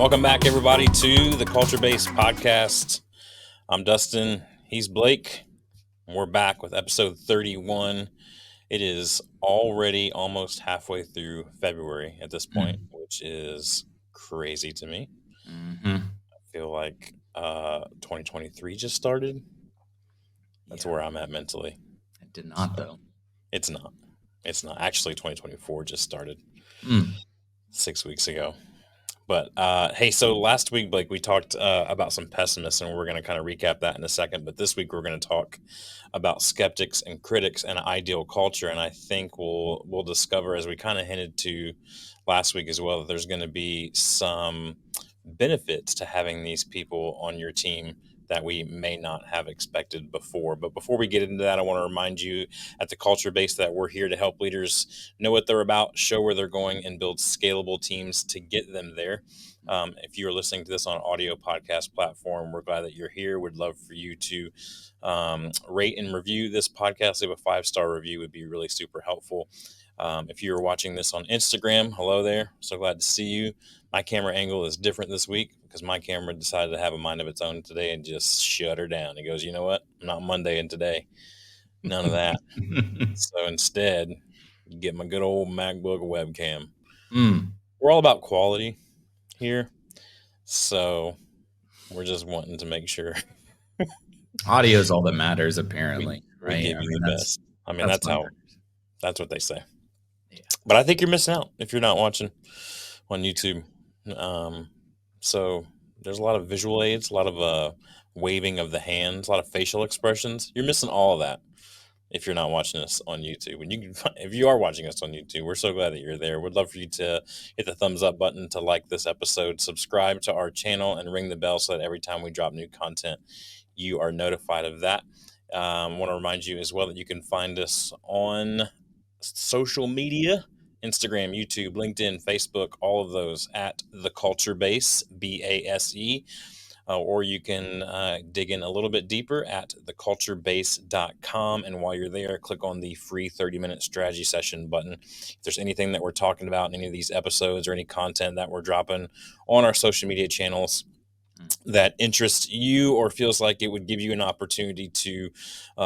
Welcome back, everybody, to the Culture Based Podcast. I'm Dustin. He's Blake. And we're back with episode 31. It is already almost halfway through February at this point, which is crazy to me. I feel like 2023 just started. That's where I'm at mentally. It did not, though. It's not. Actually, 2024 just started 6 weeks ago. But hey, so last week, Blake, we talked about some pessimists, and we're going to kind of recap that in a second. But this week, we're going to talk about skeptics and critics and ideal culture. And I think we'll discover, as we kind of hinted to last week as well, that there's going to be some benefits to having these people on your team that we may not have expected before. But before we get into that, I want to remind you at the Culture Base that we're here to help leaders know what they're about, show where they're going, and build scalable teams to get them there. If you're listening to this on an audio podcast platform, we're glad that you're here. We'd love for you to rate and review this podcast. Leave a 5-star review would be really super helpful. If you're watching this on Instagram, hello there. So glad to see you. My camera angle is different this week because my camera decided to have a mind of its own today and just shut her down. He goes, you know what? I'm not Monday and today. None of that. So instead, you get my good old MacBook webcam. We're all about quality here. So we're just wanting to make sure. Audio is all that matters, apparently. We give you the best. I mean, that's what they say. Yeah. But I think you're missing out if you're not watching on YouTube. So there's a lot of visual aids, a lot of waving of the hands, a lot of facial expressions. You're missing all of that if you're not watching us on YouTube. And if you are watching us on YouTube, we're so glad that you're there. We'd love for you to hit the thumbs up button to like this episode, subscribe to our channel, and ring the bell so that every time we drop new content, you are notified of that. I want to remind you as well that you can find us on social media, Instagram, YouTube, LinkedIn, Facebook, all of those at The Culture Base, BASE. Or you can dig in a little bit deeper at theculturebase.com. And while you're there, click on the free 30-minute strategy session button. If there's anything that we're talking about in any of these episodes or any content that we're dropping on our social media channels that interests you or feels like it would give you an opportunity to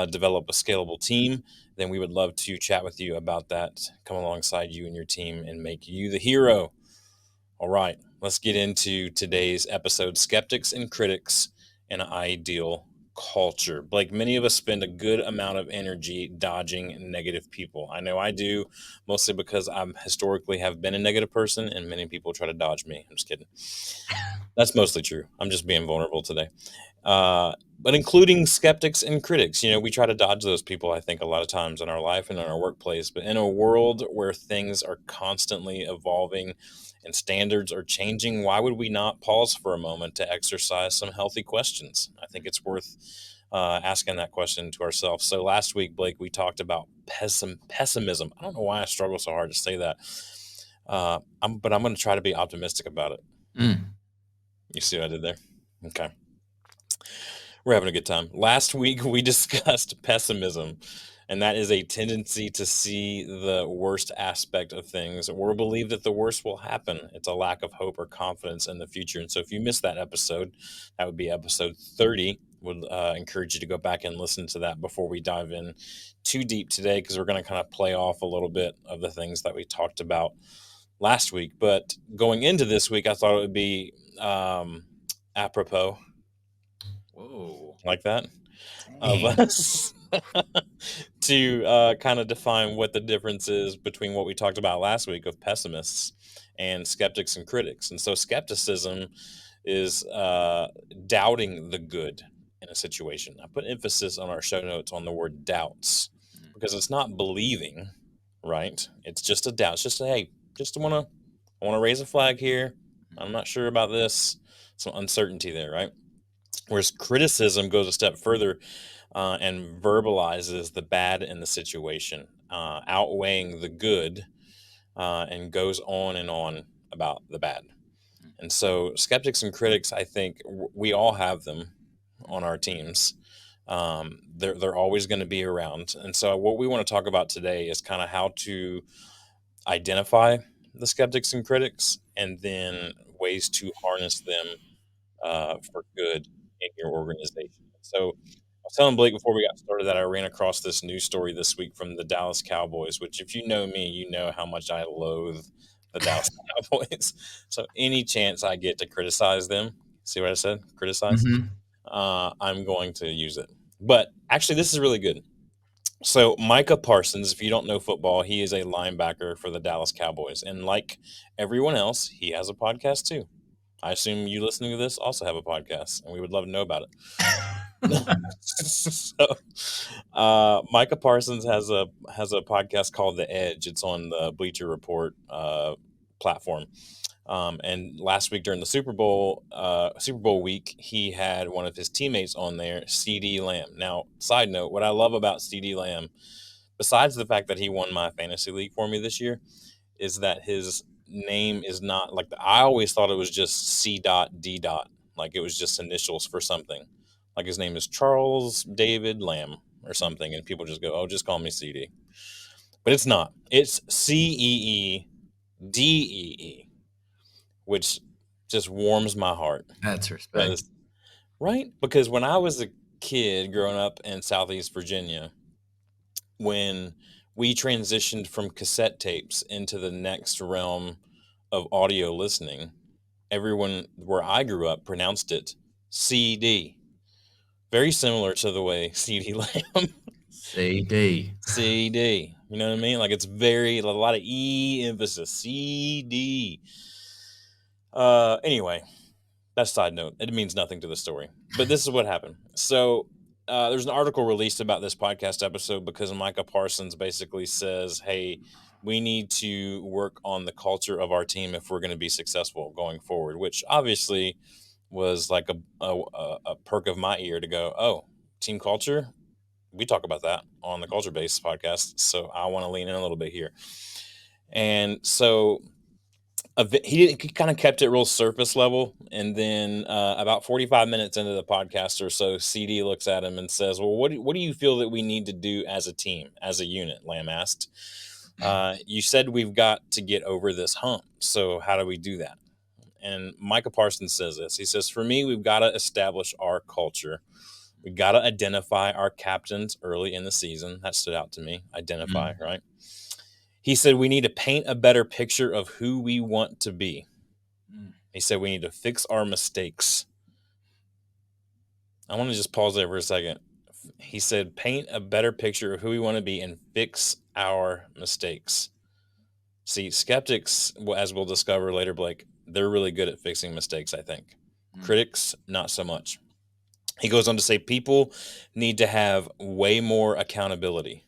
develop a scalable team, then we would love to chat with you about that, come alongside you and your team and make you the hero. All right, let's get into today's episode, Skeptics and Critics and Ideal Culture. Blake, many of us spend a good amount of energy dodging negative people. I know I do, mostly because I historically have been a negative person and many people try to dodge me. I'm just kidding. That's mostly true. I'm just being vulnerable today. But including skeptics and critics, we try to dodge those people, I think, a lot of times in our life and in our workplace. But in a world where things are constantly evolving and standards are changing, why would we not pause for a moment to exercise some healthy questions? I think it's worth asking that question to ourselves. So last week, Blake, we talked about pessimism. I don't know why I struggle so hard to say that, but I'm going to try to be optimistic about it. You see what I did there? Okay. We're having a good time. Last week, we discussed pessimism, and that is a tendency to see the worst aspect of things or believe that the worst will happen. It's a lack of hope or confidence in the future. And so if you missed that episode, that would be episode 30. Would encourage you to go back and listen to that before we dive in too deep today, because we're going to kind of play off a little bit of the things that we talked about last week. But going into this week, I thought it would be apropos. Whoa. Like that? Of us to kind of define what the difference is between what we talked about last week of pessimists and skeptics and critics. And so skepticism is doubting the good in a situation. I put emphasis on our show notes on the word doubts because it's not believing, right? It's just a doubt. It's just a, hey, I want to raise a flag here. I'm not sure about this. Some uncertainty there, right? Whereas criticism goes a step further and verbalizes the bad in the situation, outweighing the good, and goes on and on about the bad. And so skeptics and critics, I think we all have them on our teams. They're always going to be around. And so what we want to talk about today is kind of how to identify the skeptics and critics, and then ways to harness them for good in your organization. So I was telling Blake before we got started that I ran across this news story this week from the Dallas Cowboys, which if you know me, you know how much I loathe the Dallas Cowboys. So any chance I get to criticize them, see what I said? Criticize? Mm-hmm. I'm going to use it. But actually, this is really good. So Micah Parsons, if you don't know football, he is a linebacker for the Dallas Cowboys. And like everyone else, he has a podcast too. I assume you listening to this also have a podcast, and we would love to know about it. So, Micah Parsons has a podcast called The Edge. It's on the Bleacher Report platform. And last week during the Super Bowl week, he had one of his teammates on there, CD Lamb. Now, side note, what I love about CD Lamb, besides the fact that he won my fantasy league for me this year, is that his name is not like I always thought it was just C dot D dot, like it was just initials for something. Like his name is Charles David Lamb or something, and people just go, "Oh, just call me CD." But it's not. It's CEEDEE, which just warms my heart. That's respect. Because, right? Because when I was a kid growing up in Southeast Virginia, when we transitioned from cassette tapes into the next realm of audio listening, everyone where I grew up pronounced it CD. Very similar to the way CD Lamb CD. CD. You know what I mean? Like it's very a lot of E emphasis. CD. Anyway, that's side note. It means nothing to the story. But this is what happened. So there's an article released about this podcast episode because Micah Parsons basically says, hey, we need to work on the culture of our team if we're going to be successful going forward, which obviously was like a perk of my ear to go, oh, team culture? We talk about that on the Culture Based podcast. So I want to lean in a little bit here. And so he kind of kept it real surface level, and then about 45 minutes into the podcast or so, CD looks at him and says, well, what do you feel that we need to do as a team, as a unit? Lamb asked. You said we've got to get over this hump, so how do we do that? And Micah Parsons says this. He says, for me, we've got to establish our culture. We got to identify our captains early in the season. That stood out to me. Identify, right? He said we need to paint a better picture of who we want to be. He said we need to fix our mistakes. I want to just pause there for a second. He said paint a better picture of who we want to be and fix our mistakes. See, skeptics, as we'll discover later, Blake, they're really good at fixing mistakes, I think. Critics, not so much. He goes on to say people need to have way more accountability.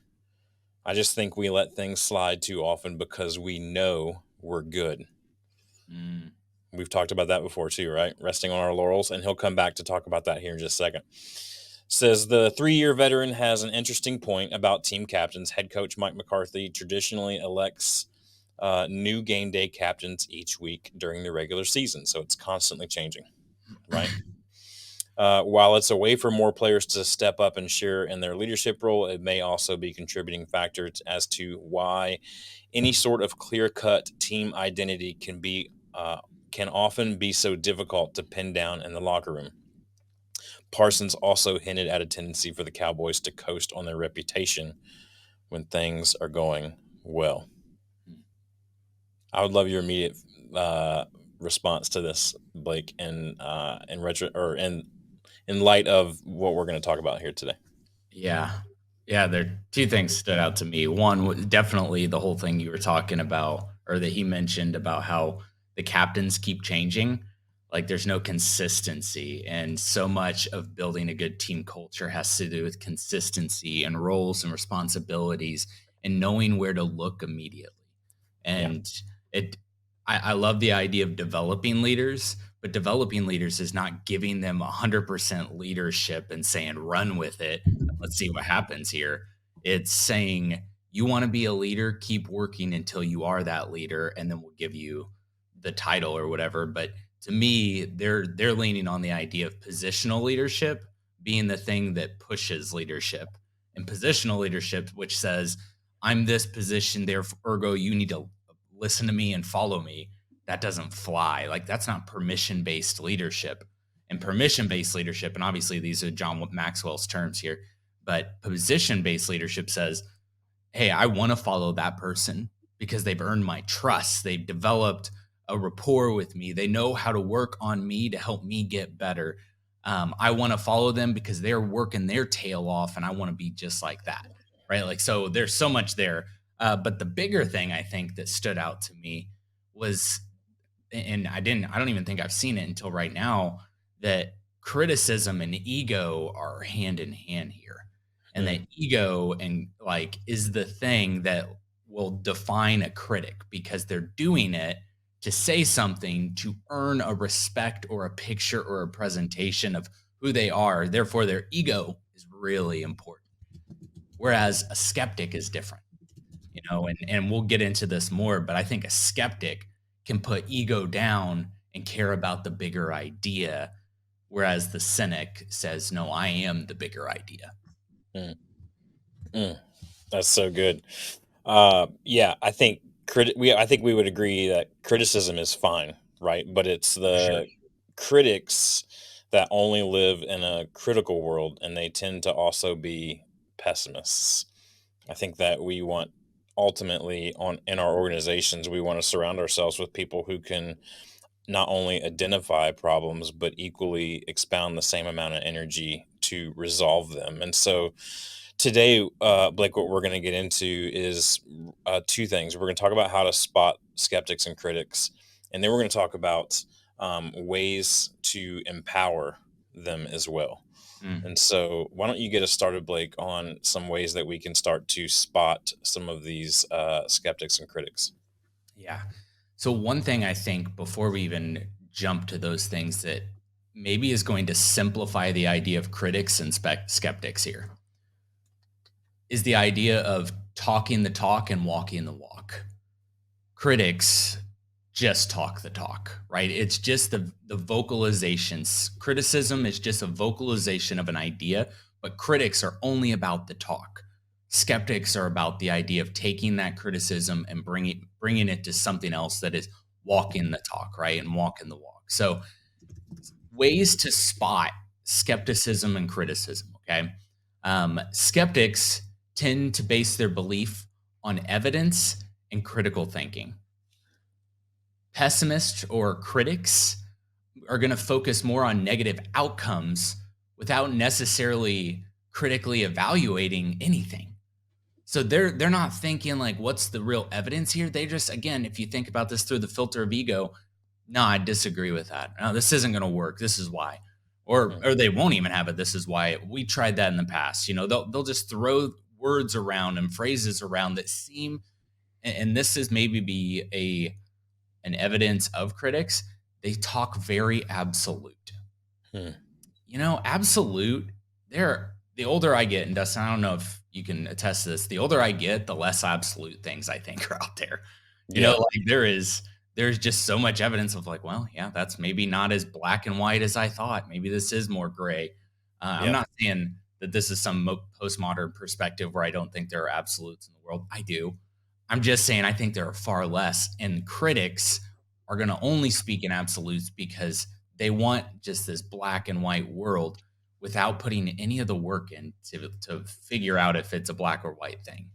I just think we let things slide too often because we know we're good. We've talked about that before too, right? Resting on our laurels, and he'll come back to talk about that here in just a second. Says the 3-year veteran has an interesting point about team captains. Head coach Mike McCarthy traditionally elects new game day captains each week during the regular season, so it's constantly changing, right? While it's a way for more players to step up and share in their leadership role, it may also be a contributing factor as to why any sort of clear-cut team identity can often be so difficult to pin down in the locker room. Parsons also hinted at a tendency for the Cowboys to coast on their reputation when things are going well. I would love your immediate response to this, Blake, in light of what we're going to talk about here today. Yeah. Yeah, there two things stood out to me. One was definitely the whole thing you were talking about, or that he mentioned about how the captains keep changing. Like there's no consistency. And so much of building a good team culture has to do with consistency and roles and responsibilities and knowing where to look immediately. And it I love the idea of developing leaders, but developing leaders is not giving them 100% leadership and saying, run with it. Let's see what happens here. It's saying, you want to be a leader, keep working until you are that leader, and then we'll give you the title or whatever. But to me, they're leaning on the idea of positional leadership being the thing that pushes leadership, and positional leadership, which says, I'm this position, therefore, ergo, you need to listen to me and follow me, that doesn't fly. Like, that's not permission-based leadership. And permission-based leadership, and obviously these are John Maxwell's terms here, but position-based leadership says, hey, I want to follow that person because they've earned my trust. They've developed a rapport with me. They know how to work on me to help me get better. I want to follow them because they're working their tail off, and I want to be just like that. Right. Like, so there's so much there. But the bigger thing I think that stood out to me was, and I don't even think I've seen it until right now, that criticism and ego are hand in hand here. And that Hmm. ego and like is the thing that will define a critic because they're doing it to say something to earn a respect or a picture or a presentation of who they are. Therefore, their ego is really important. Whereas a skeptic is different, and we'll get into this more, but I think a skeptic can put ego down and care about the bigger idea, whereas the cynic says, no, I am the bigger idea. Mm, mm. That's so good. Yeah, I think we would agree that criticism is fine, right? But it's For sure. the critics that only live in a critical world, and they tend to also be pessimists. I think that we want ultimately on in our organizations, we want to surround ourselves with people who can not only identify problems but equally expound the same amount of energy to resolve them. And so today, Blake, what we're going to get into is two things. We're going to talk about how to spot skeptics and critics, and then we're going to talk about ways to empower them as well. Mm, And so, why don't you get us started, Blake, on some ways that we can start to spot some of these skeptics and critics? yeah. So, one thing I think before we even jump to those things that maybe is going to simplify the idea of critics and skeptics here is the idea of talking the talk and walking the walk. Critics just talk the talk, right? It's just the vocalizations. Criticism is just a vocalization of an idea, but critics are only about the talk. Skeptics are about the idea of taking that criticism and bringing it to something else that is walking the talk, right? And walking the walk. So, ways to spot skepticism and criticism, okay? Skeptics tend to base their belief on evidence and critical thinking. Pessimists or critics are going to focus more on negative outcomes without necessarily critically evaluating anything. So they're not thinking like what's the real evidence here? They just, again, if you think about this through the filter of ego, no, I disagree with that. No, this isn't going to work. This is why. Or they won't even have it. This is why. We tried that in the past. They'll just throw words around and phrases around that seem, and this is maybe be an evidence of critics, they talk very absolute. Hmm. Absolute, the older I get, and Dustin, I don't know if you can attest to this, the older I get, the less absolute things I think are out there. Yeah, Like there's just so much evidence of like, well, yeah, that's maybe not as black and white as I thought. Maybe this is more gray. I'm yeah. not saying that this is some postmodern perspective where I don't think there are absolutes in the world. I do. I'm just saying I think there are far less. And critics are going to only speak in absolutes because they want just this black and white world without putting any of the work in to figure out if it's a black or white thing.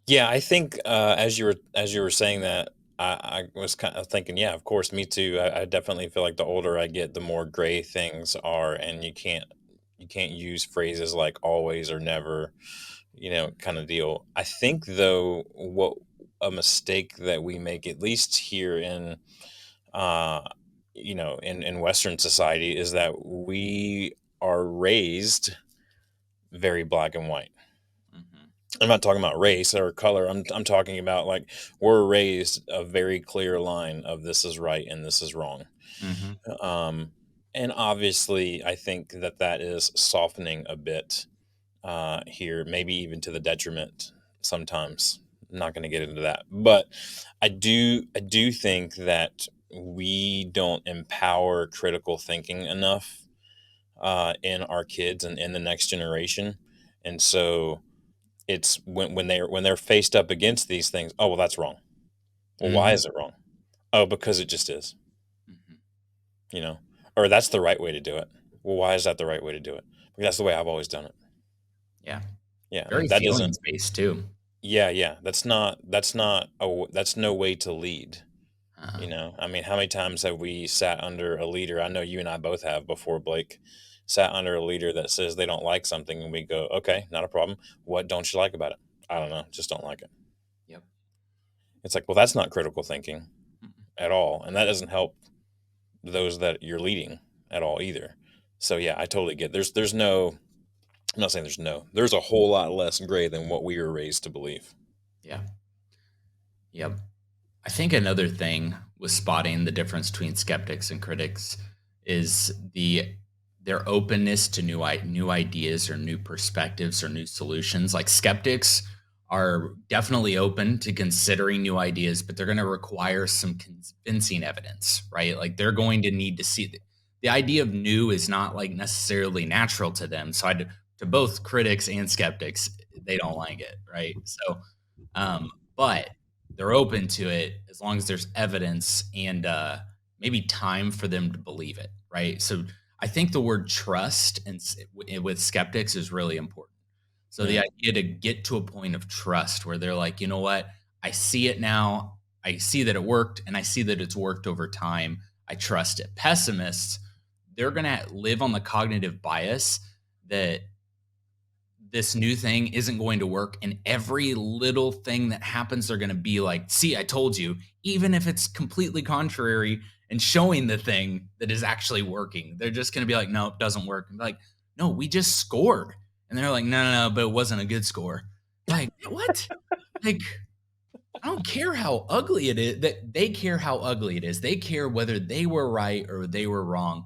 Yeah, I think as you were saying that, I was kind of thinking, yeah, of course, me too. I definitely feel like the older I get, the more gray things are, and you can't use phrases like always or never, kind of deal. I think though, what a mistake that we make, at least here in uh, in Western society, is that we are raised very black and white. Hmm. I'm not talking about race or color. I'm talking about like we're raised a very clear line of this is right and this is wrong. Hmm. Um, and obviously, I think that that is softening a bit here, maybe even to the detriment sometimes. I'm not going to get into that, but I do think that we don't empower critical thinking enough in our kids and in the next generation, and so it's when they're faced up against these things. Oh, well, that's wrong. Well, why Hmm. is it wrong? Oh, because it just is, Mhm. you know, or that's the right way to do it. Well, why is that the right way to do it? Because that's the way I've always done it. Yeah. Yeah, Very like that doesn't. feelings based too. Yeah, yeah, that's no way to lead. Uh, I mean, how many times have we sat under a leader? I know you and I both have before, Blake. Sat under a leader that says they don't like something, and we go, "Okay, not a problem. What don't you like about it?" I don't know, just don't like it. yep. It's like, well, that's not critical thinking Mm-mm. at all, and that doesn't help those that you're leading at all either. So yeah, I totally get. There's no. I'm not saying there's no. There's a whole lot less gray than what we were raised to believe. Yeah. Yep. I think another thing with spotting the difference between skeptics and critics is their openness to new ideas or new perspectives or new solutions. Like skeptics are definitely open to considering new ideas, but they're going to require some convincing evidence, right? Like they're going to need to see the idea of new is not like necessarily natural to them. So to both critics and skeptics, they don't like it, right? So but they're open to it as long as there's evidence and maybe time for them to believe it, right? So I think the word trust and with skeptics is really important. So the Mm, idea to get to a point of trust where they're like, you know what, I see it now, I see that it worked, and I see that it's worked over time. I trust it. Pessimists, they're gonna live on the cognitive bias that this new thing isn't going to work. And every little thing that happens, they're going to be like, see, I told you, even if it's completely contrary and showing the thing that is actually working. They're just going to be like, no, it doesn't work. And be like, no, we just scored. And they're like, no, no, no, but it wasn't a good score. Like, what? Like, I don't care how ugly it is. That they care how ugly it is. They care whether they were right or they were wrong.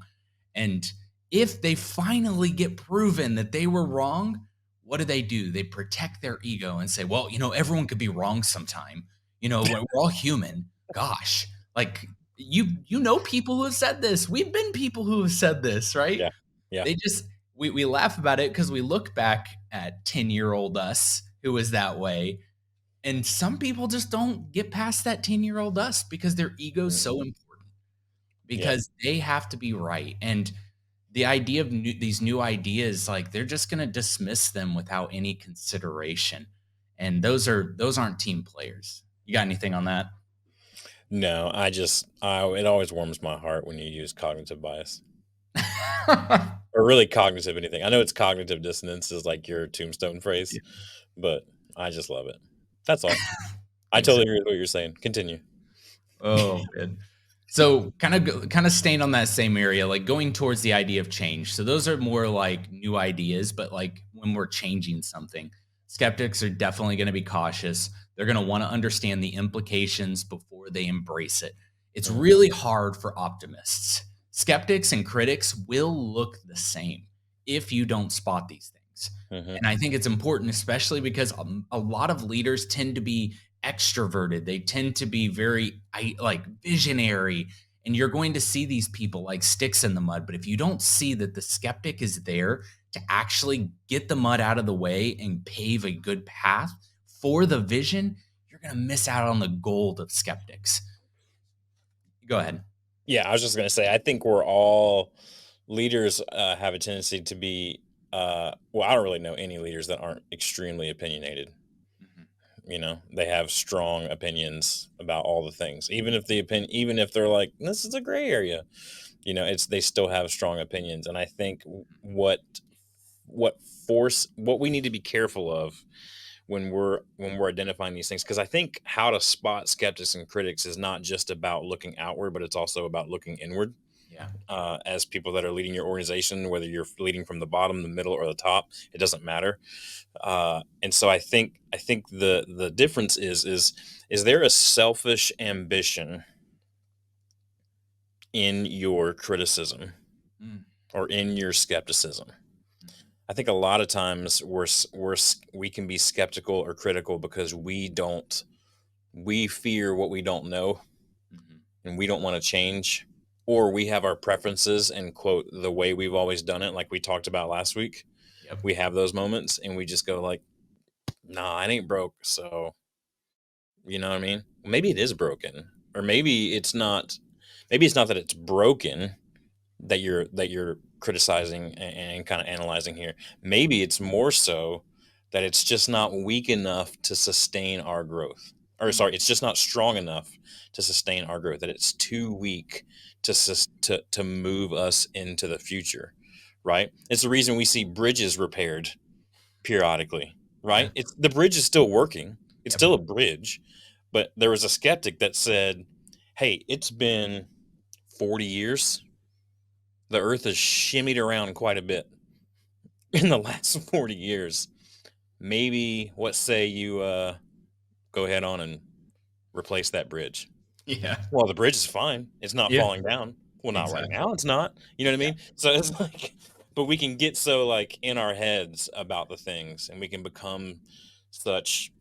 And if they finally get proven that they were wrong, what do? They protect their ego and say, well, everyone could be wrong sometime. We're all human. Gosh, like you know people who have said this. We've been people who have said this, right? yeah, yeah. They just we laugh about it because we look back at 10-year-old us who was that way. And some people just don't get past that 10-year-old us because their ego's Mm, so important yeah. because they have to be right. And the idea of these new ideas, like they're just going to dismiss them without any consideration. And those aren't team players. You got anything on that? No, it always warms my heart when you use cognitive bias or really cognitive anything. I know it's cognitive dissonance is like your tombstone phrase, Yeah. but I just love it. That's all. I Thanks. totally agree with what you're saying. Continue. Oh, man. So kind of staying on that same area, like going towards the idea of change. So those are more like new ideas, but like when we're changing something, skeptics are definitely going to be cautious. They're going to want to understand the implications before they embrace it. It's Mm, really hard for optimists. Skeptics and critics will look the same if you don't spot these things. mhm, And I think it's important, especially because a lot of leaders tend to be extroverted. They tend to be very like visionary. And you're going to see these people like sticks in the mud. But if you don't see that the skeptic is there to actually get the mud out of the way and pave a good path for the vision, you're going to miss out on the gold of skeptics. Go ahead. yeah, I was just gonna say, I think we're all leaders have a tendency to be. Well, I don't really know any leaders that aren't extremely opinionated. Mhm. They have strong opinions about all the things, even if they're like, this is a gray area. It's they still have strong opinions, and I think what what we need to be careful of when we're identifying these things, because I think how to spot skeptics and critics is not just about looking outward, but it's also about looking inward. Yeah. As people that are leading your organization, whether you're leading from the bottom, the middle, or the top, it doesn't matter. And so I think the difference is there a selfish ambition in your criticism Mm, or in your skepticism? mhm, I think a lot of times we can be skeptical or critical because we fear what we don't know, mhm. and we don't want to change, or we have our preferences and quote the way we've always done it, like we talked about last week. Yep. We have those moments and we just go like, nah, it ain't broke. So, you know what I mean? Maybe it is broken, or maybe it's not that it's broken, that you're criticizing and kind of analyzing here. Maybe it's more so that it's just not weak enough to sustain our growth. Or sorry, it's just not strong enough to sustain our growth. That it's too weak to move us into the future, right? It's the reason we see bridges repaired periodically, Yeah. right? It's the bridge is still working. It's Yep. still a bridge, but there was a skeptic that said, "Hey, it's been 40 years. The earth has shimmied around quite a bit in the last 40 years. Maybe what say you go ahead on and replace that bridge?" Yeah. Well, the bridge is fine. It's not Yeah. falling down. Well, not right Exactly. now. It's not. You know what I Yeah. mean? So it's like, but we can get so like in our heads about the things, and we can become such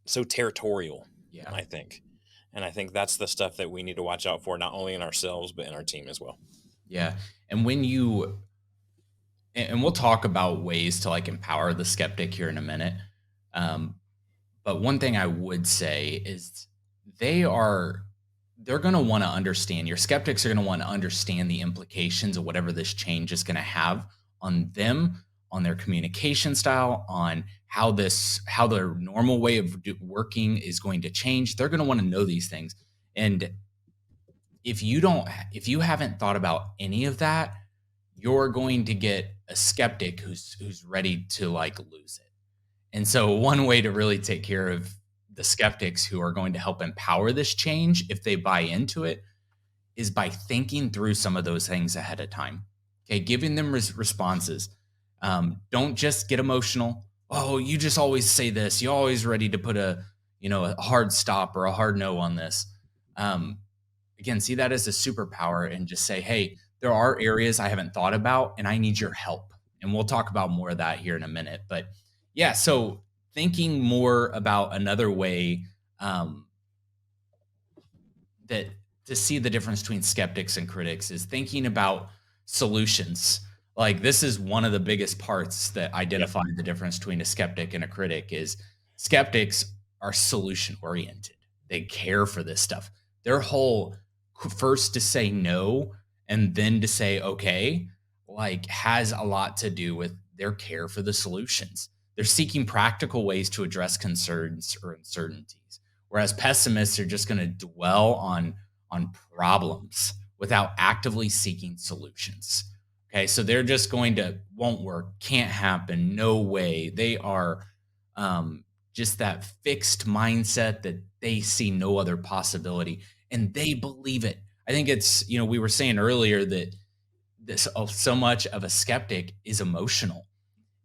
so territorial, Yeah. I think. And I think that's the stuff that we need to watch out for, not only in ourselves, but in our team as well. Yeah. And when you and we'll talk about ways to like empower the skeptic here in a minute. Um, but one thing I would say is they are they're going to want to understand your skeptics are going to want to understand the implications of whatever this change is going to have on them, on their communication style, on how their normal way of working is going to change. They're going to want to know these things. And if you haven't thought about any of that, you're going to get a skeptic who's ready to like lose it. And so one way to really take care of the skeptics who are going to help empower this change if they buy into it is by thinking through some of those things ahead of time. Okay, giving them responses. Don't just get emotional. Oh, you just always say this. You're always ready to put a hard stop or a hard no on this. Um, Again, see that as a superpower and just say, hey, there are areas I haven't thought about and I need your help. And we'll talk about more of that here in a minute. But yeah, so thinking more about another way um, that to see the difference between skeptics and critics is thinking about solutions. Like this is one of the biggest parts that Yep. identify the difference between a skeptic and a critic is skeptics are solution oriented. They care for this stuff. Their whole first to say no and then to say okay like has a lot to do with their care for the solutions. They're seeking practical ways to address concerns or uncertainties, whereas pessimists are just going to dwell on problems without actively seeking solutions. Okay, so they're just going to won't work, can't happen, no way. They are um, just that fixed mindset that they see no other possibility and they believe it. I think it's we were saying earlier that this so much of a skeptic is emotional,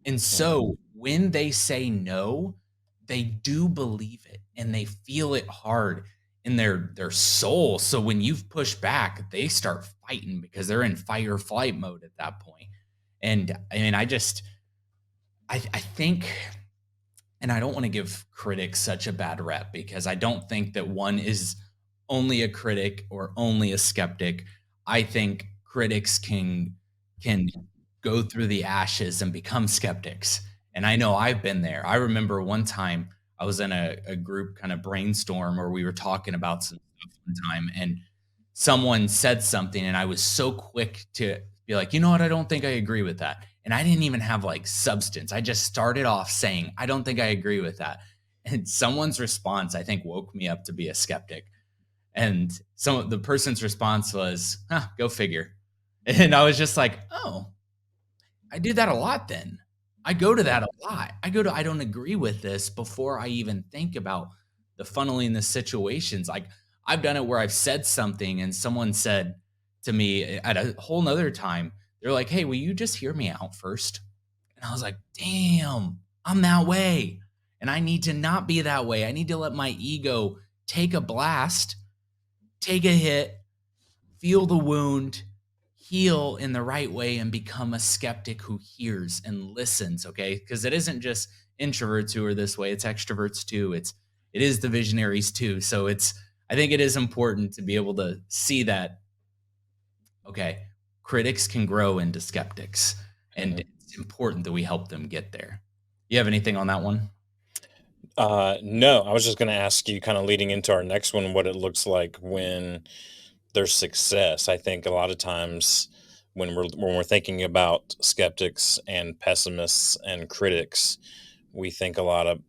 and Mhm. so when they say no, they do believe it and they feel it hard in their soul. So when you've pushed back, they start fighting because they're in fight or flight mode at that point. And I mean, I think and I don't want to give critics such a bad rep because I don't think that one is only a critic or only a skeptic. I think critics can go through the ashes and become skeptics. And I know I've been there. I remember one time I was in a group kind of brainstorm where we were talking about some stuff one time and someone said something and I was so quick to be like, you know what, I don't think I agree with that. And I didn't even have like substance. I just started off saying, I don't think I agree with that. And someone's response, I think, woke me up to be a skeptic. And the person's response was, huh, go figure. And I was just like, oh, I do that a lot then. I go to that a lot. I don't agree with this before I even think about the funneling the situations. Like I've done it where I've said something and someone said to me at a whole nother time, they're like, hey, will you just hear me out first? And I was like, damn, I'm that way. And I need to not be that way. I need to let my ego take a blast, take a hit, feel the wound, heal in the right way, and become a skeptic who hears and listens. Okay. Because it isn't just introverts who are this way, it's extroverts too. It is the visionaries too. So I think it is important to be able to see that, okay, critics can grow into skeptics. And Mhm. it's important that we help them get there. You have anything on that one? No, I was just gonna ask you, kind of leading into our next one, what it looks like when there's success. I think a lot of times when we're thinking about skeptics and pessimists and critics, we think a lot of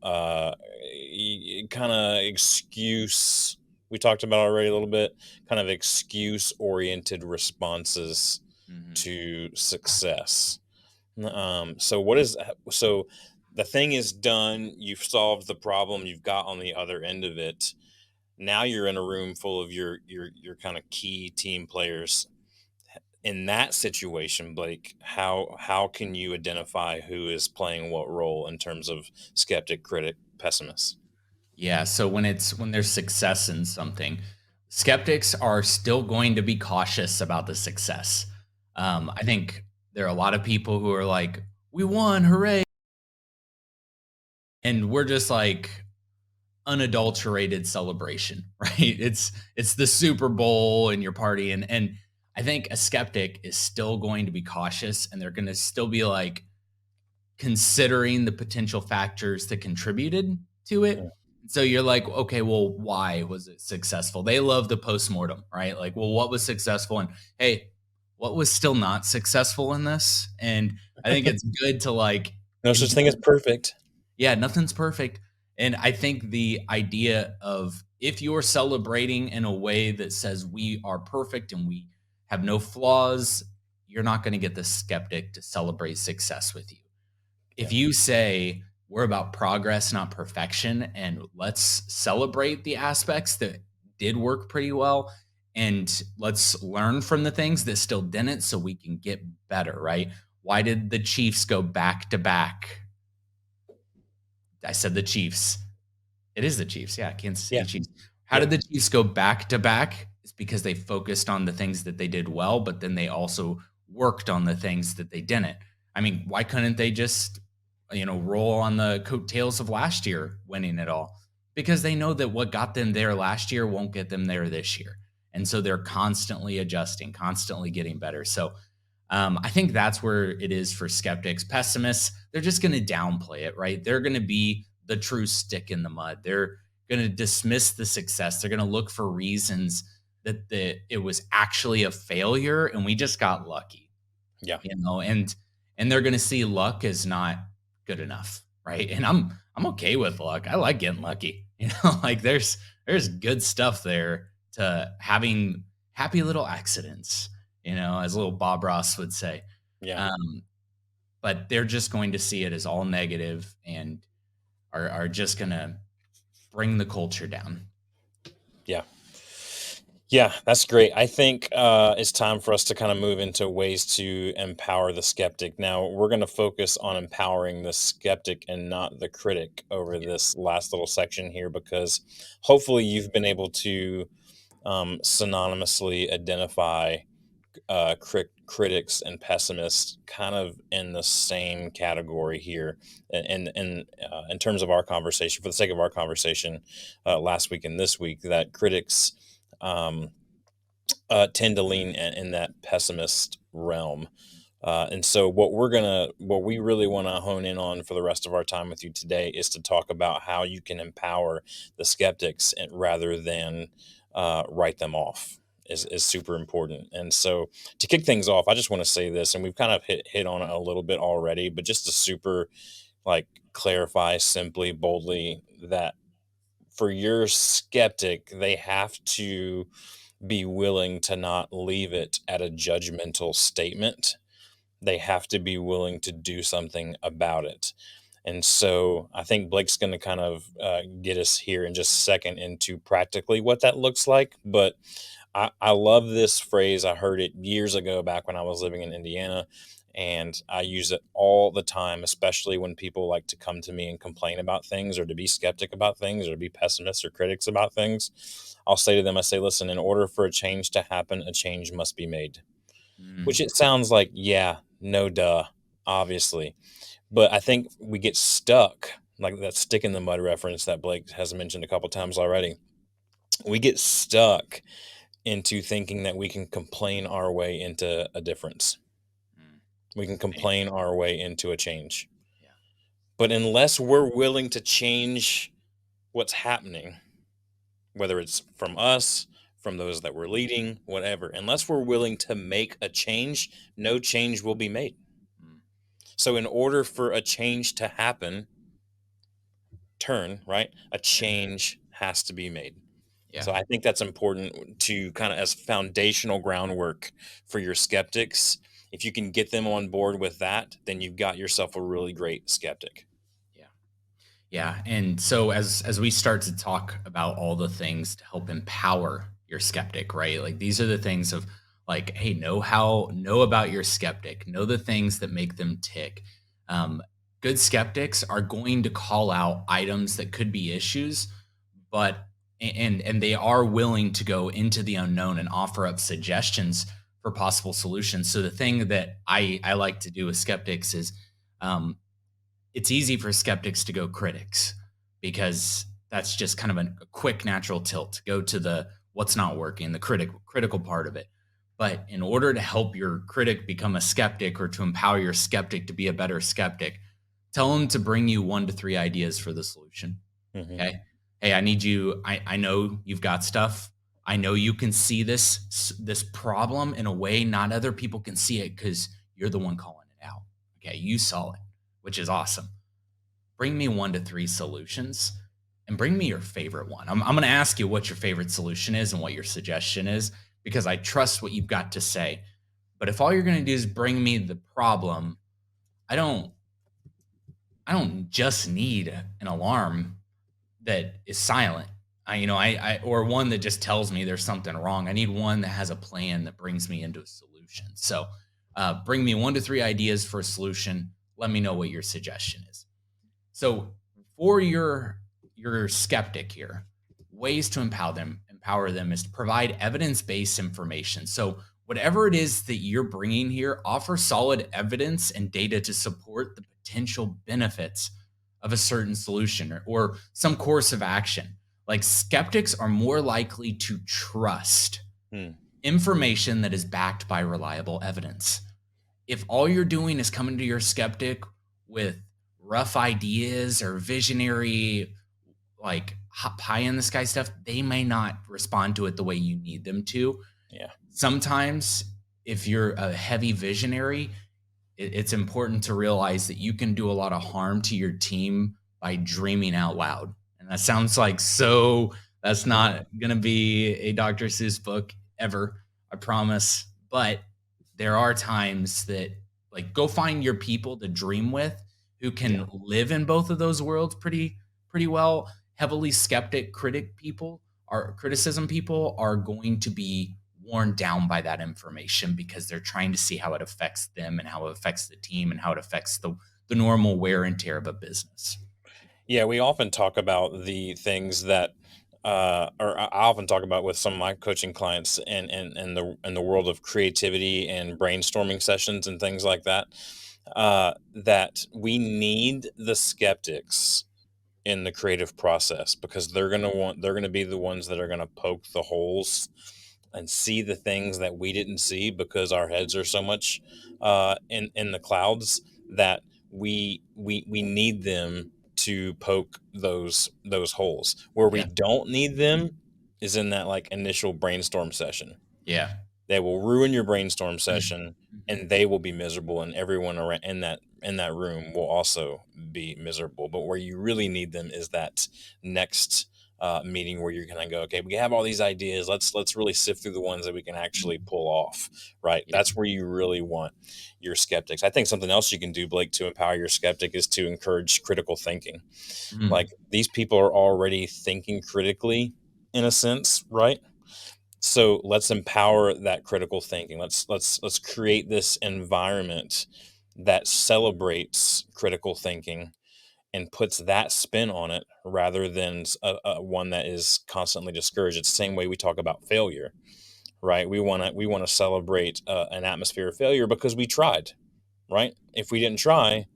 kind of excuse. We talked about already a little bit, kind of excuse oriented responses Mhm. to success. So what is so the thing is done, you've solved the problem, you've got on the other end of it. Now you're in a room full of your kind of key team players. In that situation, Blake, how can you identify who is playing what role in terms of skeptic, critic, pessimist? Yeah, so when there's success in something, skeptics are still going to be cautious about the success. I think there are a lot of people who are like, "We won, hooray!" And we're just like unadulterated celebration, right? It's the Super Bowl and your party, and I think a skeptic is still going to be cautious, and they're going to still be like, considering the potential factors that contributed to Mm. it. So you're like, okay, well, why was it successful? They love the postmortem, right? Like, well, what was successful? And hey, what was still not successful in this? And I think it's good to like, No in, such thing as perfect. yeah, nothing's perfect. And I think the idea of if you're celebrating in a way that says we are perfect and we have no flaws, you're not going to get the skeptic to celebrate success with you. If Yeah, you say we're about progress, not perfection, and let's celebrate the aspects that did work pretty well, and let's learn from the things that still didn't so we can get better, right? Why did the Chiefs go back to back? I said the Chiefs. It is the Chiefs, yeah, Kansas City yeah, Chiefs. How yeah, did the Chiefs go back to back? It's because they focused on the things that they did well, but then they also worked on the things that they didn't. I mean, why couldn't they just, roll on the coattails of last year winning it all? Because they know that what got them there last year won't get them there this year. And so they're constantly adjusting, constantly getting better. So I think that's where it is for skeptics. Pessimists, they're just going to downplay it, right? They're going to be the true stick in the mud. They're going to dismiss the success. They're going to look for reasons that it was actually a failure and we just got lucky, yeah, and they're going to see luck as not good enough, right? And I'm okay with luck. I like getting lucky. Like there's good stuff there to having happy little accidents, as little Bob Ross would say. yeah, Um, but they're just going to see it as all negative and are just going to bring the culture down. yeah. Yeah, that's great. I think it's time for us to kind of move into ways to empower the skeptic. Now, we're going to focus on empowering the skeptic and not the critic over this last little section here, because hopefully you've been able to synonymously identify critics and pessimists kind of in the same category here. And in terms of our conversation, for the sake of our conversation last week and this week, that critics um, tend to lean in that pessimist realm. And so, what we really want to hone in on for the rest of our time with you today is to talk about how you can empower the skeptics rather than write them off. Is super important. And so, to kick things off, I just want to say this, and we've kind of hit on it a little bit already, but just to super like clarify simply, boldly, that for your skeptic, they have to be willing to not leave it at a judgmental statement. They have to be willing to do something about it. And so I think Blake's going to kind of get us here in just a second into practically what that looks like. But I love this phrase. I heard it years ago back when I was living in Indiana. And I use it all the time, especially when people like to come to me and complain about things or to be skeptic about things or to be pessimists or critics about things. I'll say to them, I say, listen, in order for a change to happen, a change must be made. Which Mm, it sounds like, yeah, no duh, obviously. But I think we get stuck, like that stick in the mud reference that Blake has mentioned a couple times already. We get stuck into thinking that we can complain our way into a difference. mm. We can Amen. complain our way into a change. Yeah. But unless we're willing to change what's happening, whether it's from us, from those that we're leading, whatever. Unless we're willing to make a change, no change will be made. Mm. So, in order for a change to happen, right, a Yeah. change has to be made. Yeah. So, I think that's important to kind of as foundational groundwork for your skeptics. If you can get them on board with that, then you've got yourself a really great skeptic. Yeah. Yeah, and so as we start to talk about all the things to help empower your skeptic, right? Like these are the things of like, hey, know about your skeptic, know the things that make them tick. Um, Good skeptics are going to call out items that could be issues, but and they are willing to go into the unknown and offer up suggestions for possible solutions. So the thing that I like to do with skeptics is um, it's easy for skeptics to go critics because that's just kind of a quick natural tilt to go to the what's not working, the critical part of it. But in order to help your critic become a skeptic or to empower your skeptic to be a better skeptic, tell them to bring you 1 to 3 ideas for the solution. Hmm. Okay. Hey, I need you. I know you've got stuff. I know you can see this problem in a way not other people can see it because you're the one calling it out. Okay. You saw it, which is awesome. Bring me 1 to 3 solutions and bring me your favorite one. I'm going to ask you what your favorite solution is and what your suggestion is because I trust what you've got to say. But if all you're going to do is bring me the problem, I don't I don't just need an alarm that is silent. I or one that just tells me there's something wrong. I need one that has a plan that brings me into a solution. So, bring me 1 to 3 ideas for a solution. Let me know what your suggestion is. So for your skeptic here, ways to empower them is to provide evidence-based information. So whatever it is that you're bringing here, offer solid evidence and data to support the potential benefits of a certain solution or some course of action. Like skeptics are more likely to trust Hmm. information that is backed by reliable evidence. If all you're doing is coming to your skeptic with rough ideas or visionary, like pie in the sky stuff, they may not respond to it the way you need them to. Yeah. Sometimes, if you're a heavy visionary, it's important to realize that you can do a lot of harm to your team by dreaming out loud. And that sounds like that's not going to be a Dr. Seuss book ever, I promise. But there are times that, like, go find your people to dream with who Yeah. can live in both of those worlds pretty well. Heavily skeptic critic people are criticism people are going to be worn down by that information because they're trying to see how it affects them and how it affects the team and how it affects the normal wear and tear of a business. Yeah, we often talk about the things that, or I often talk about with some of my coaching clients in the world of creativity and brainstorming sessions and things like that. That we need the skeptics in the creative process because they're gonna be the ones that are gonna poke the holes and see the things that we didn't see because our heads are so much in the clouds that we need them to poke those holes. Where we Yeah. don't need them is in that like initial brainstorm session. Yeah. They will ruin your brainstorm Mhm. session, Mhm. and they will be miserable, and everyone around in that room will also be miserable. But where you really need them is that next meeting where you're gonna go, okay, we have all these ideas. Let's really sift through the ones that we can actually Mhm. pull off. Right, Yeah. that's where you really want your skeptics. I think something else you can do, Blake, to empower your skeptic is to encourage critical thinking. Like Mm. these people are already thinking critically in a sense, right? So let's empower that critical thinking. Let's create this environment that celebrates critical thinking and puts that spin on it rather than one that is constantly discouraged. It's the same way we talk about failure, right? We want to celebrate an atmosphere of failure because we tried, right? If we didn't try,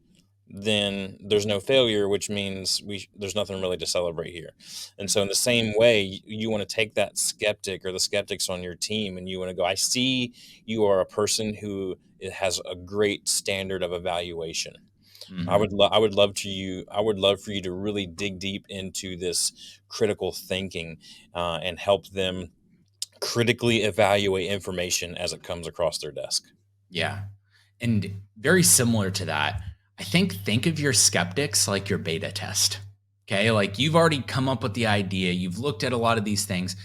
then there's no failure, which means there's nothing really to celebrate here. And so, in the same way, you want to take that skeptic or the skeptics on your team, and you want to go, I see you are a person who has a great standard of evaluation. Mhm. I would love for you to really dig deep into this critical thinking, and help them critically evaluate information as it comes across their desk. Yeah. And very similar to that, think of your skeptics like your beta test. Okay? Like you've already come up with the idea, you've looked at a lot of these things.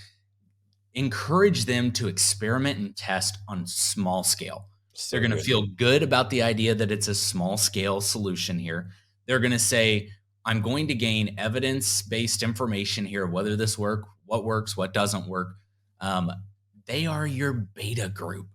Encourage them to experiment and test on small scale. They're So going to good. feel good about the idea that it's a small scale solution here. They're going to say, I'm going to gain evidence based information here, whether this works, what doesn't work. Um, they are your beta group.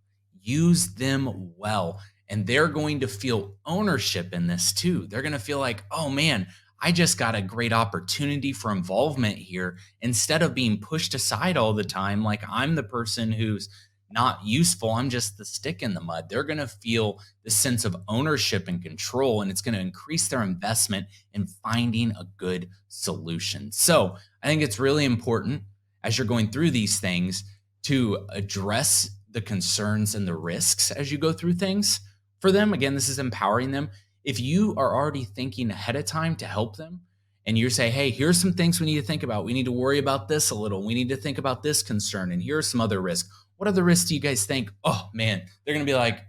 Use them well. And they're going to feel ownership in this too. They're going to feel like, oh man, I just got a great opportunity for involvement here instead of being pushed aside all the time like I'm the person who's not useful. I'm just the stick in the mud. They're going to feel the sense of ownership and control, and it's going to increase their investment in finding a good solution. So I think it's really important as you're going through these things to address the concerns and the risks as you go through things for them. Again, this is empowering them. If you are already thinking ahead of time to help them, and you say, hey, here's some things we need to think about. We need to worry about this a little. We need to think about this concern. And here are some other risks. What other risks do you guys think? Oh, man, they're going to be like,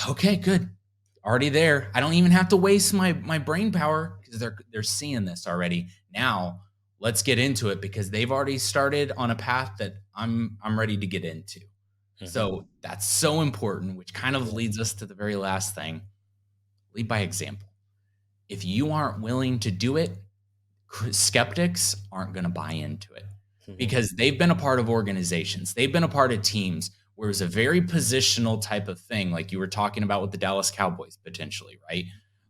okay, good. Already there. I don't even have to waste my brain power because they're seeing this already. Now, let's get into it because they've already started on a path that I'm ready to get into. Hmm. So that's so important, which kind of leads us to the very last thing. Lead by example. If you aren't willing to do it, skeptics aren't going to buy into it Hmm. because they've been a part of organizations, they've been a part of teams where it's a very positional type of thing, like you were talking about with the Dallas Cowboys potentially, right?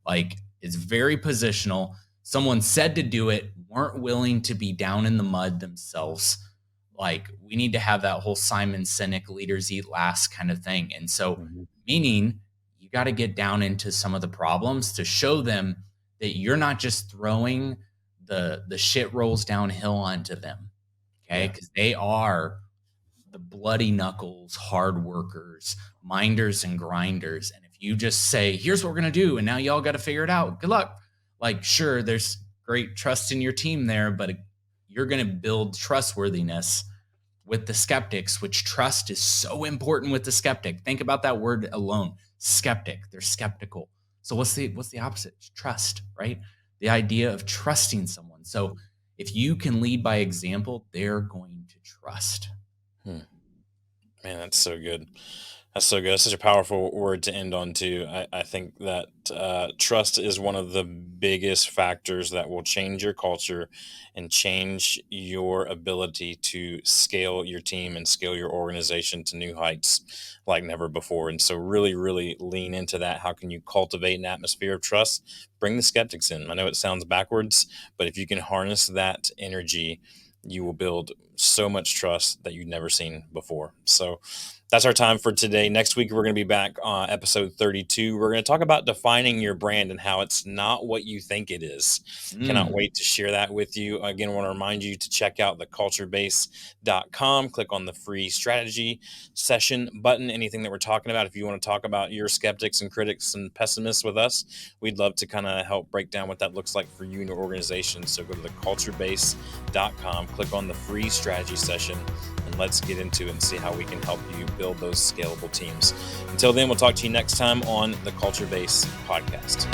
Like it's very positional. Someone said to do it, weren't willing to be down in the mud themselves. Like we need to have that whole Simon Sinek leaders eat last kind of thing. And so, Hmm. meaning you got to get down into some of the problems to show them that you're not just throwing the shit rolls downhill onto them. Okay. Yeah. Because they are the bloody knuckles, hard workers, minders and grinders. And if you just say, here's what we're going to do, and now y'all got to figure it out, good luck. Like, sure, there's great trust in your team there, but you're going to build trustworthiness with the skeptics, which trust is so important with the skeptic. Think about that word alone. Skeptic. They're skeptical. So what's the opposite? It's trust, right? The idea of trusting someone. So if you can lead by example, they're going to trust. Hmm. Man, that's so good. That's so good. That's such a powerful word to end on too. I think that trust is one of the biggest factors that will change your culture and change your ability to scale your team and scale your organization to new heights like never before. And so really, really lean into that. How can you cultivate an atmosphere of trust? Bring the skeptics in. I know it sounds backwards, but if you can harness that energy, you will build so much trust that you've never seen before. So that's our time for today. Next week, we're going to be back on episode 32. We're going to talk about defining your brand and how it's not what you think it is. Cannot Mm, wait to share that with you. Again, I want to remind you to check out theculturebase.com. Click on the free strategy session button. Anything that we're talking about, if you want to talk about your skeptics and critics and pessimists with us, we'd love to kind of help break down what that looks like for you and your organization. So go to theculturebase.com, click on the free strategy session, and let's get into it and see how we can help you build those scalable teams. Until then, we'll talk to you next time on the Culture Base podcast.